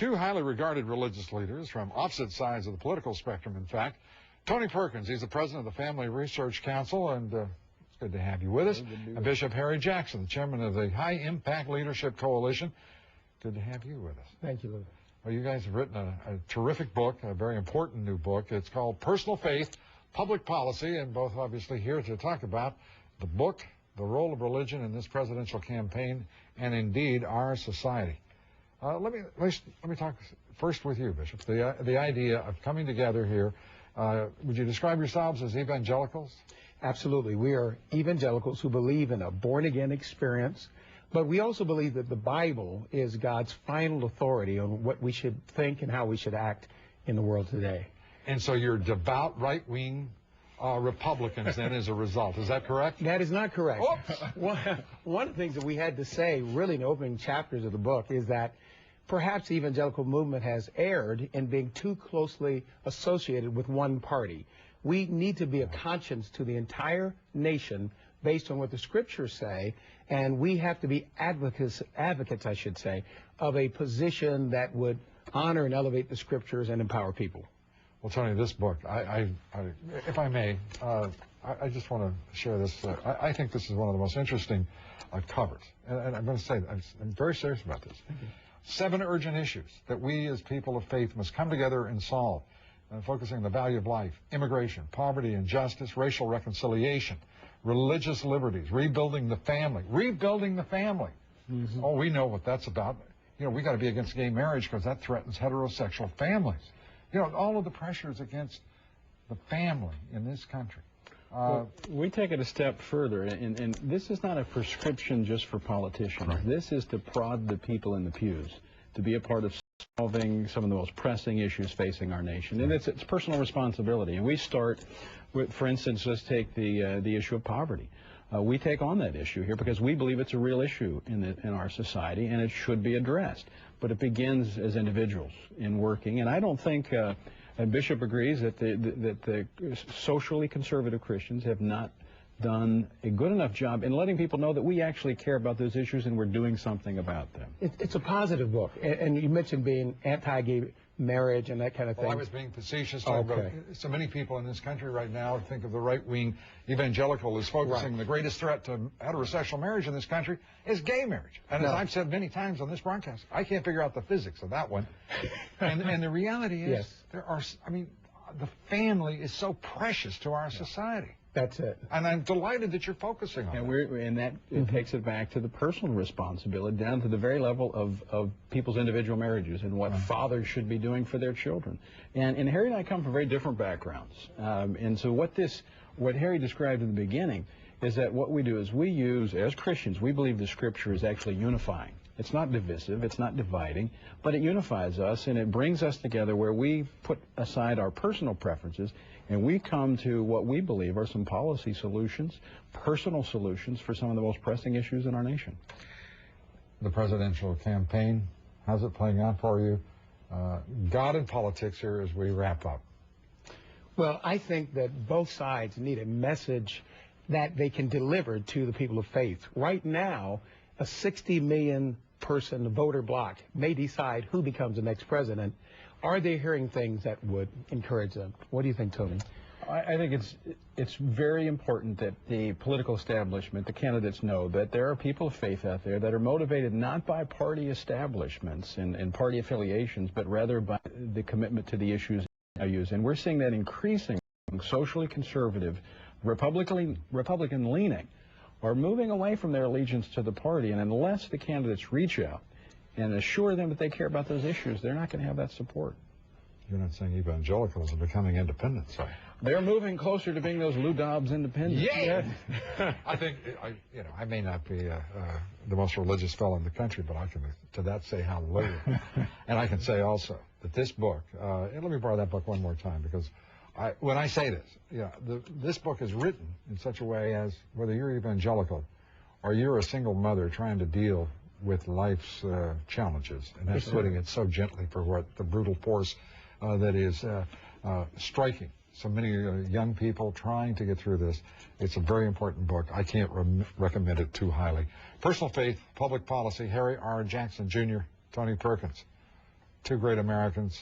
Two highly regarded religious leaders from opposite sides of the political spectrum, in fact. Tony Perkins, he's the president of the Family Research Council, and it's good to have you with us. And Bishop Harry Jackson, the chairman of the High Impact Leadership Coalition. Good to have you with us. Thank you, Lou. Well, you guys have written a terrific book, a very important new book. It's called Personal Faith, Public Policy, and both obviously here to talk about the book, the role of religion in this presidential campaign, and indeed our society. Let me talk first with you, Bishop. The idea of coming together here. Would you describe yourselves as evangelicals? Absolutely. We are evangelicals who believe in a born-again experience, but we also believe that the Bible is God's final authority on what we should think and how we should act in the world today. And so you're devout right-wing Republicans then as a result. Is that correct? That is not correct. One of the things that we had to say really in the opening chapters of the book is that perhaps the evangelical movement has erred in being too closely associated with one party. We need to be a conscience to the entire nation based on what the scriptures say, and we have to be advocates, I should say, of a position that would honor and elevate the scriptures and empower people. Well, Tony, this book, if I may, I just want to share this. I think this is one of the most interesting covers, and I'm going to say that I'm very serious about this. 7 urgent issues that we as people of faith must come together and solve, focusing on the value of life, immigration, poverty and justice, racial reconciliation, religious liberties, rebuilding the family. Rebuilding the family. Mm-hmm. Oh, we know what that's about. You know, we got to be against gay marriage because that threatens heterosexual families. You know, all of the pressures against the family in this country. Well, we take it a step further, and this is not a prescription just for politicians. Right. This is to prod the people in the pews to be a part of solving some of the most pressing issues facing our nation. And it's personal responsibility. And we start with, for instance, let's take the issue of poverty. We take on that issue here because we believe it's a real issue in our society, and it should be addressed. But it begins as individuals in working, and I don't think and Bishop agrees that the socially conservative Christians have not done a good enough job in letting people know that we actually care about those issues and we're doing something about them. It's a positive book, and you mentioned being anti-gay marriage and that kind of thing. Well, I was being facetious. Okay. So many people in this country right now think of the right-wing evangelical as focusing the greatest threat to heterosexual marriage in this country is gay marriage. And as I've said many times on this broadcast, I can't figure out the physics of that one. And the reality is, there are, I mean, the family is so precious to our society. That's it. And I'm delighted that you're focusing on that. It takes it back to the personal responsibility, down to the very level of people's individual marriages and what fathers should be doing for their children. And Harry and I come from very different backgrounds. And so what Harry described in the beginning is that what we do is we use, as Christians, we believe the Scripture is actually unifying. It's not divisive, it's not dividing, but it unifies us and it brings us together where we put aside our personal preferences and we come to what we believe are some policy solutions, personal solutions for some of the most pressing issues in our nation. The presidential campaign, how's it playing out for you? God and politics here as we wrap up. Well, I think that both sides need a message that they can deliver to the people of faith. Right now, a 60 million person voter bloc may decide who becomes the next president. Are they hearing things that would encourage them? What do you think, Tony? I think it's very important that the political establishment, the candidates, know that there are people of faith out there that are motivated not by party establishments and party affiliations, but rather by the commitment to the issues and values. And we're seeing that increasing socially conservative, Republican-leaning are moving away from their allegiance to the party, and unless the candidates reach out and assure them that they care about those issues, they're not going to have that support. You're not saying evangelicals are becoming independents, are you? They're moving closer to being those Lou Dobbs independents. Yeah! I think, I may not be the most religious fellow in the country, but I can to that say hallelujah. And I can say also that this book, and let me borrow that book one more time, because when I say this, this book is written in such a way as whether you're evangelical or you're a single mother trying to deal with life's challenges, and that's putting it so gently for what the brutal force that is striking so many young people trying to get through this. It's a very important book. I can't recommend it too highly. Personal Faith, Public Policy, Harry R. Jackson, Jr., Tony Perkins. two great Americans